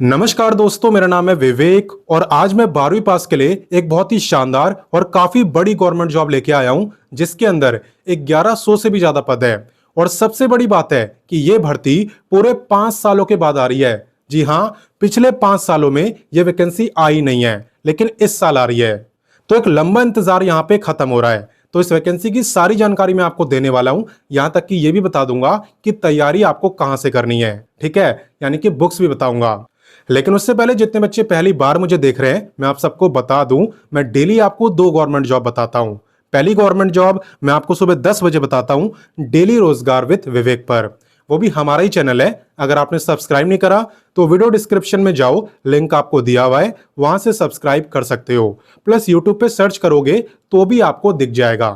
नमस्कार दोस्तों, मेरा नाम है विवेक और आज मैं 12वीं पास के लिए एक बहुत ही शानदार और काफी बड़ी गवर्नमेंट जॉब लेके आया हूं, जिसके अंदर 1100 से भी ज्यादा पद है। और सबसे बड़ी बात है कि ये भर्ती पूरे 5 सालों के बाद आ रही है। जी हां, पिछले 5 सालों में ये वैकेंसी आई नहीं है, लेकिन इस साल आ रही है। तो एक लंबा इंतजार यहाँ पे खत्म हो रहा है। तो इस वैकेंसी की सारी जानकारी मैं आपको देने वाला हूं, यहां तक कि ये भी बता दूंगा कि तैयारी आपको कहां से करनी है। ठीक है, यानी कि बुक्स भी बताऊंगा। लेकिन उससे पहले जितने बच्चे पहली बार मुझे देख रहे हैं, मैं आप सबको बता दूं, मैं डेली आपको 2 गवर्नमेंट जॉब बताता हूं। पहली गवर्नमेंट जॉब मैं आपको सुबह 10 बजे बताता हूं, डेली रोजगार विद विवेक पर। वो भी हमारा ही चैनल है। अगर आपने सब्सक्राइब नहीं करा तो वीडियो डिस्क्रिप्शन में जाओ, लिंक आपको दिया हुआ है, वहां से सब्सक्राइब कर सकते हो। प्लस यूट्यूब पे सर्च करोगे तो भी आपको दिख जाएगा।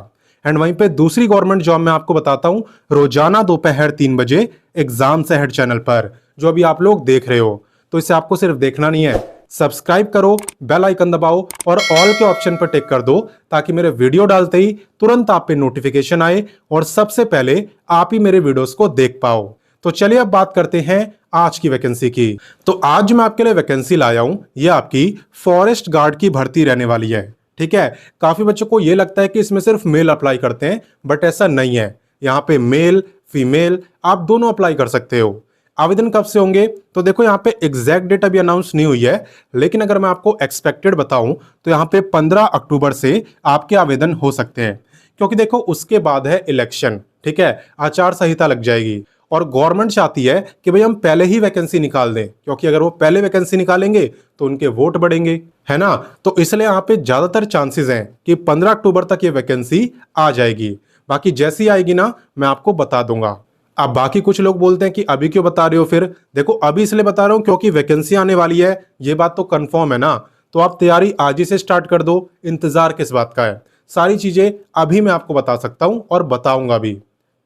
एंड वहीं पे दूसरी गवर्नमेंट जॉब मैं आपको बताता हूं, रोजाना दोपहर 3 बजे एग्जाम्स अहेड चैनल पर, जो अभी आप लोग देख रहे हो। तो इसे आपको सिर्फ देखना नहीं है, सब्सक्राइब करो, बेल आइकन दबाओ और ऑल के ऑप्शन पर टिक कर दो, ताकि मेरे वीडियो डालते ही तुरंत आप पे नोटिफिकेशन आए और सबसे पहले आप ही मेरे वीडियोस को देख पाओ। तो चलिए अब बात करते हैं आज की वैकेंसी की। तो आज मैं आपके लिए वैकेंसी लाया हूं, ये आपकी फॉरेस्ट गार्ड की भर्ती रहने वाली है। ठीक है, काफी बच्चों को यह लगता है कि इसमें सिर्फ मेल अप्लाई करते हैं, बट ऐसा नहीं है। यहाँ पे मेल फीमेल आप दोनों अप्लाई कर सकते हो। आवेदन कब से होंगे तो देखो, यहाँ पे एग्जैक्ट डेट अभी अनाउंस नहीं हुई है, लेकिन अगर मैं आपको एक्सपेक्टेड बताऊं तो यहाँ पे 15 अक्टूबर से आपके आवेदन हो सकते हैं। क्योंकि देखो, उसके बाद है इलेक्शन। ठीक है, आचार संहिता लग जाएगी और गवर्नमेंट चाहती है कि भाई हम पहले ही वैकेंसी निकाल दें, क्योंकि अगर वो पहले वैकेंसी निकालेंगे तो उनके वोट बढ़ेंगे, है ना। तो इसलिए यहाँ पे ज्यादातर चांसेस हैं कि 15 अक्टूबर तक ये वैकेंसी आ जाएगी। बाकी जैसी आएगी ना, मैं आपको बता दूंगा। अब बाकी कुछ लोग बोलते हैं कि अभी क्यों बता रहे हो, फिर देखो, अभी इसलिए बता रहा हूं क्योंकि वैकेंसी आने वाली है, ये बात तो कंफर्म है ना। तो आप तैयारी आज ही से स्टार्ट कर दो, इंतजार किस बात का है। सारी चीजें अभी मैं आपको बता सकता हूं और बताऊंगा भी।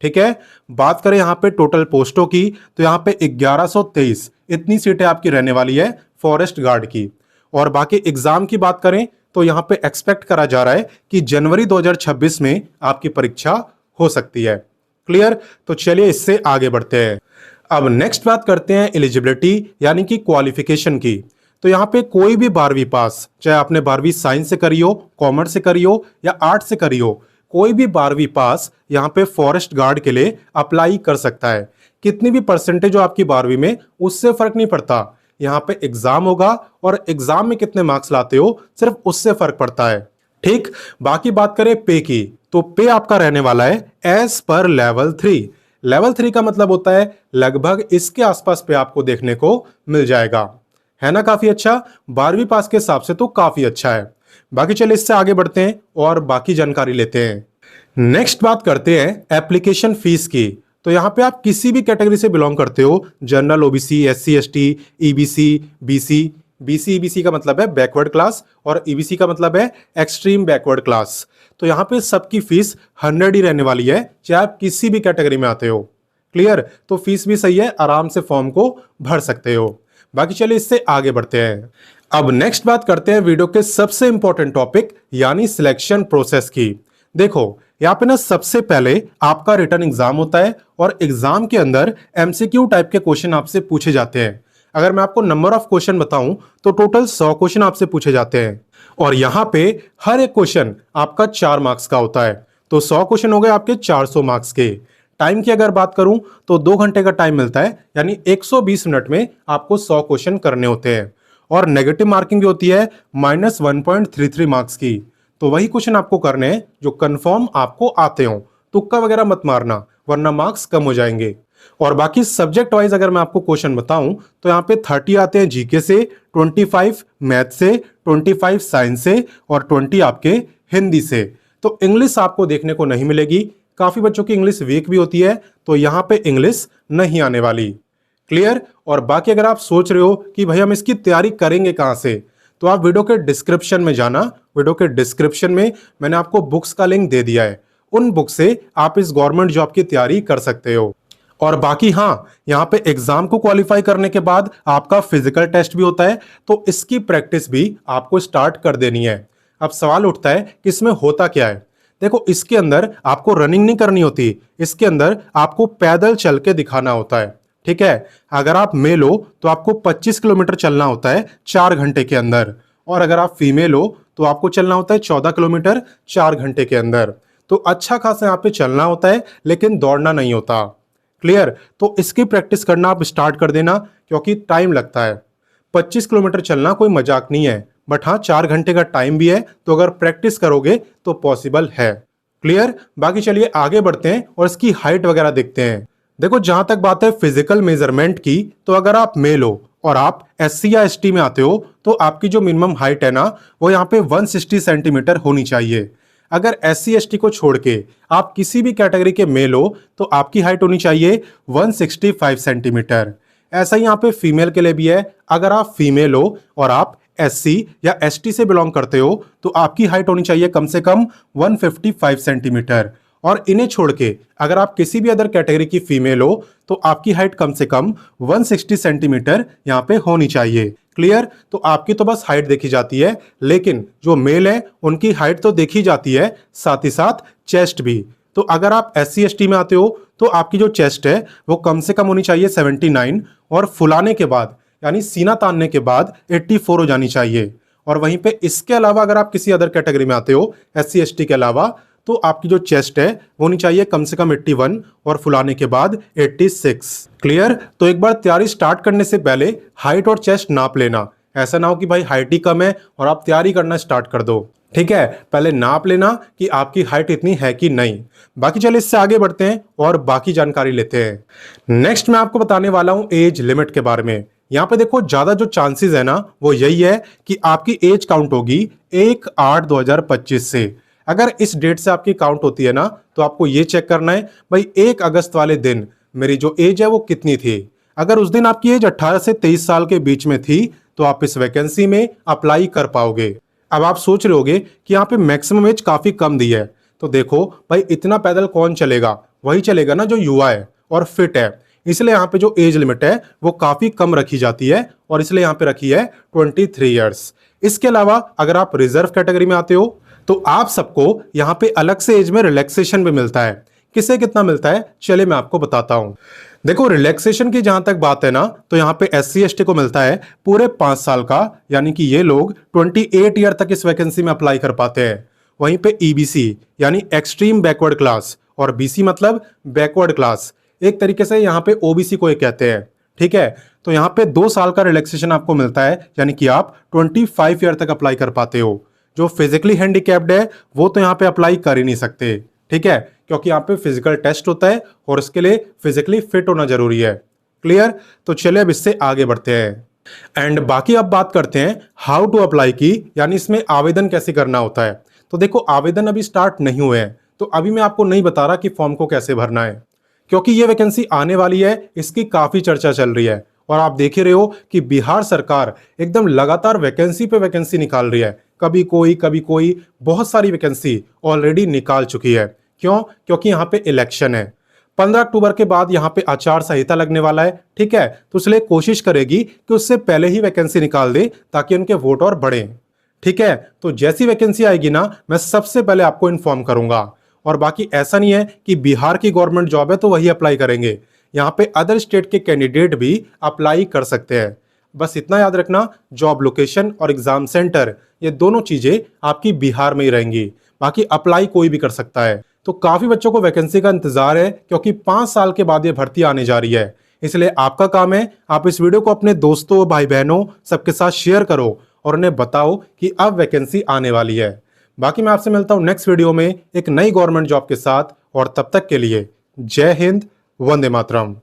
ठीक है, बात करें यहाँ पे टोटल पोस्टों की, तो यहाँ पे 1123 इतनी सीटें आपकी रहने वाली है फॉरेस्ट गार्ड की। और बाकी एग्जाम की बात करें तो यहाँ पे एक्सपेक्ट करा जा रहा है कि जनवरी 2026 में आपकी परीक्षा हो सकती है। क्लियर, तो चलिए इससे आगे बढ़ते हैं। अब नेक्स्ट बात करते हैं एलिजिबिलिटी यानी कि क्वालिफिकेशन की। तो यहाँ पे कोई भी 12वीं पास, चाहे आपने 12वीं साइंस से करी हो, कॉमर्स से करी हो या आर्ट से करी हो, कोई भी 12वीं पास यहाँ पे फॉरेस्ट गार्ड के लिए अप्लाई कर सकता है। कितनी भी परसेंटेज हो आपकी 12वीं में, उससे फर्क नहीं पड़ता। यहाँ पे एग्जाम होगा और एग्जाम में कितने मार्क्स लाते हो, सिर्फ उससे फर्क पड़ता है। ठीक, बाकी बात करें पे की, तो पे आपका रहने वाला है एज पर लेवल 3। लेवल 3 का मतलब होता है लगभग इसके आसपास पे आपको देखने को मिल जाएगा, है ना। काफी अच्छा, 12वीं पास के हिसाब से तो काफी अच्छा है। बाकी चलिए इससे आगे बढ़ते हैं और बाकी जानकारी लेते हैं। नेक्स्ट बात करते हैं एप्लीकेशन फीस की। तो यहां पे आप किसी भी कैटेगरी से बिलोंग करते हो, general, OBC, SC ST, EBC, BC. BC EBC का मतलब है बैकवर्ड क्लास और ईबीसी का मतलब है एक्सट्रीम बैकवर्ड क्लास। तो यहाँ पे सबकी फीस 100 ही रहने वाली है, चाहे आप किसी भी कैटेगरी में आते हो। क्लियर, तो फीस भी सही है, आराम से फॉर्म को भर सकते हो। बाकी चलिए इससे आगे बढ़ते हैं। अब नेक्स्ट बात करते हैं वीडियो के सबसे इंपॉर्टेंट टॉपिक यानी सिलेक्शन प्रोसेस की। देखो, यहाँ पे ना सबसे पहले आपका रिटन एग्जाम होता है और एग्जाम के अंदर एमसीक्यू टाइप के क्वेश्चन आपसे पूछे जाते हैं। अगर मैं आपको नंबर ऑफ क्वेश्चन बताऊं तो टोटल 100 क्वेश्चन आपसे पूछे जाते हैं और यहां पे हर एक क्वेश्चन आपका 4 मार्क्स का होता है। तो 100 क्वेश्चन हो गए आपके 400 मार्क्स के। टाइम की अगर बात करूं तो 2 घंटे का टाइम मिलता है, यानी 120 मिनट में आपको 100 क्वेश्चन करने होते हैं। और नेगेटिव मार्किंग भी होती है -1.33 मार्क्स की। तो वही क्वेश्चन आपको करने हैं जो कंफर्म आपको आते हो, तुक्का वगैरह मत मारना, वरना मार्क्स कम हो जाएंगे। और बाकी सब्जेक्ट वाइज अगर मैं आपको क्वेश्चन बताऊं तो यहाँ पे 30 आते हैं जीके से, 25 मैथ से, 25 साइंस से और 20 आपके हिंदी से। तो इंग्लिश आपको देखने को नहीं मिलेगी, काफी बच्चों की इंग्लिश वीक भी होती है, तो यहाँ पे इंग्लिश नहीं आने वाली। क्लियर, और बाकी अगर आप सोच रहे हो कि भाई हम इसकी तैयारी करेंगे कहां से, तो आप वीडियो के डिस्क्रिप्शन में जाना। वीडियो के डिस्क्रिप्शन में मैंने आपको बुक्स का लिंक दे दिया है, उन बुक से आप इस गवर्नमेंट जॉब की तैयारी कर सकते हो। और बाकी हाँ, यहाँ पे एग्जाम को क्वालिफाई करने के बाद आपका फिजिकल टेस्ट भी होता है, तो इसकी प्रैक्टिस भी आपको स्टार्ट कर देनी है। अब सवाल उठता है कि इसमें होता क्या है। देखो, इसके अंदर आपको रनिंग नहीं करनी होती, इसके अंदर आपको पैदल चल के दिखाना होता है। ठीक है। अगर आप मेल हो तो आपको 25 किलोमीटर चलना होता है 4 घंटे के अंदर, और अगर आप फीमेल हो तो आपको चलना होता है 14 किलोमीटर 4 घंटे के अंदर। तो अच्छा खासा यहाँ पे चलना होता है, लेकिन दौड़ना नहीं होता। क्लियर? तो इसकी प्रैक्टिस करना आप स्टार्ट कर देना, क्योंकि टाइम लगता है। 25 किलोमीटर चलना कोई मजाक नहीं है, बट हाँ 4 घंटे का टाइम भी है, तो अगर प्रैक्टिस करोगे तो पॉसिबल है। क्लियर? बाकी चलिए आगे बढ़ते हैं और इसकी हाइट वगैरह देखते हैं। देखो, जहां तक बात है फिजिकल मेजरमेंट की, तो अगर आप मेल हो और आप एससी या एसटी में आते हो तो आपकी जो मिनिमम हाइट है ना, वो यहाँ पे 160 सेंटीमीटर होनी चाहिए। अगर एससी एसटी को छोड़ के आप किसी भी कैटेगरी के मेल हो तो आपकी हाइट होनी चाहिए 165 सेंटीमीटर। ऐसा ही यहाँ पे फीमेल के लिए भी है। अगर आप फीमेल हो और आप एससी या एसटी से बिलोंग करते हो तो आपकी हाइट होनी चाहिए कम से कम 155 सेंटीमीटर। और इन्हें छोड़ के अगर आप किसी भी अदर कैटेगरी की फीमेल हो तो आपकी हाइट कम से कम 160 सेंटीमीटर यहाँ पे होनी चाहिए। क्लियर? तो आपकी तो बस हाइट देखी जाती है, लेकिन जो मेल है उनकी हाइट तो देखी जाती है, साथ ही साथ चेस्ट भी। तो अगर आप एससी एसटी में आते हो तो आपकी जो चेस्ट है वो कम से कम होनी चाहिए 79, और फुलाने के बाद यानी सीना तानने के बाद 84 हो जानी चाहिए। और वहीं पे इसके अलावा अगर आप किसी अदर कैटेगरी में आते हो एससी एसटी के अलावा, तो आपकी जो चेस्ट है वो होनी चाहिए कम से कम 81 और फुलाने के बाद 86। क्लियर? तो एक बार तैयारी स्टार्ट करने से पहले हाइट और चेस्ट नाप लेना। ऐसा ना हो कि भाई हाइट ही कम है और आप तैयारी करना स्टार्ट कर दो। ठीक है, पहले नाप लेना कि आपकी हाइट इतनी है कि नहीं। बाकी चलिए इससे आगे बढ़ते हैं और बाकी जानकारी लेते हैं। नेक्स्ट मैं आपको बताने वाला हूं एज लिमिट के बारे में। यहाँ पे देखो, ज्यादा जो चांसेस है ना वो यही है कि आपकी एज काउंट होगी 1/8/2025 से। अगर इस डेट से आपकी काउंट होती है ना, तो आपको ये चेक करना है भाई 1 अगस्त वाले दिन मेरी जो एज है वो कितनी थी। अगर उस दिन आपकी एज 18 से 23 साल के बीच में थी तो आप इस वैकेंसी में अप्लाई कर पाओगे। अब आप सोच रहे होगे कि यहाँ पे मैक्सिमम एज काफी कम दी है, तो देखो भाई इतना पैदल कौन चलेगा, वही चलेगा ना जो युवा है और फिट है। इसलिए यहाँ पे जो एज लिमिट है वो काफी कम रखी जाती है, और इसलिए यहाँ पे रखी है 23 ईयर्स। इसके अलावा अगर आप रिजर्व कैटेगरी में आते हो तो आप सबको यहाँ पे अलग से एज में रिलैक्सेशन भी मिलता है। किसे कितना मिलता है चलिए मैं आपको बताता हूं। देखो, रिलैक्सेशन की जहां तक बात है ना, तो यहाँ पे एससी एसटी को मिलता है पूरे 5 साल का, यानी कि ये लोग 28 ईयर तक इस वैकेंसी में अप्लाई कर पाते हैं। वहीं पे ईबीसी यानी एक्सट्रीम बैकवर्ड क्लास, और बीसी मतलब बैकवर्ड क्लास, एक तरीके से यहाँ पे ओबीसी को एक कहते हैं। ठीक है, तो यहाँ पे 2 साल का रिलैक्सेशन आपको मिलता है, यानी कि आप 25 ईयर तक अप्लाई कर पाते हो। जो फिजिकली हैंडीकैप्ड है वो तो यहाँ पे अप्लाई कर ही नहीं सकते। ठीक है, क्योंकि यहाँ पे फिजिकल टेस्ट होता है और इसके लिए फिजिकली फिट होना जरूरी है। क्लियर? तो चलिए अब इससे आगे बढ़ते हैं एंड बाकी अब बात करते हैं हाउ टू अप्लाई की, यानी इसमें आवेदन कैसे करना होता है। तो देखो, आवेदन अभी स्टार्ट नहीं हुए हैं, तो अभी मैं आपको नहीं बता रहा कि फॉर्म को कैसे भरना है, क्योंकि ये वैकेंसी आने वाली है, इसकी काफी चर्चा चल रही है। और आप देख ही रहे हो कि बिहार सरकार एकदम लगातार वैकेंसी पे वैकेंसी निकाल रही है, कभी कोई, बहुत सारी वैकेंसी ऑलरेडी निकाल चुकी है। क्यों? क्योंकि यहाँ पे इलेक्शन है। 15 अक्टूबर के बाद यहाँ पे आचार संहिता लगने वाला है। ठीक है, तो इसलिए कोशिश करेगी कि उससे पहले ही वैकेंसी निकाल दे ताकि उनके वोट और बढ़े। ठीक है, तो जैसी वैकेंसी आएगी ना, मैं सबसे पहले आपको इन्फॉर्म करूंगा। और बाकी ऐसा नहीं है कि बिहार की गवर्नमेंट जॉब है तो वही अप्लाई करेंगे, यहाँ पे अदर स्टेट के कैंडिडेट भी अप्लाई कर सकते हैं। बस इतना याद रखना, जॉब लोकेशन और एग्जाम सेंटर ये दोनों चीजें आपकी बिहार में ही रहेंगी, बाकी अप्लाई कोई भी कर सकता है। तो काफी बच्चों को वैकेंसी का इंतजार है, क्योंकि 5 साल के बाद ये भर्ती आने जा रही है। इसलिए आपका काम है, आप इस वीडियो को अपने दोस्तों, भाई बहनों सबके साथ शेयर करो और उन्हें बताओ कि अब वैकेंसी आने वाली है। बाकी मैं आपसे मिलता हूं नेक्स्ट वीडियो में एक नई गवर्नमेंट जॉब के साथ, और तब तक के लिए जय हिंद, वंदे मातरम।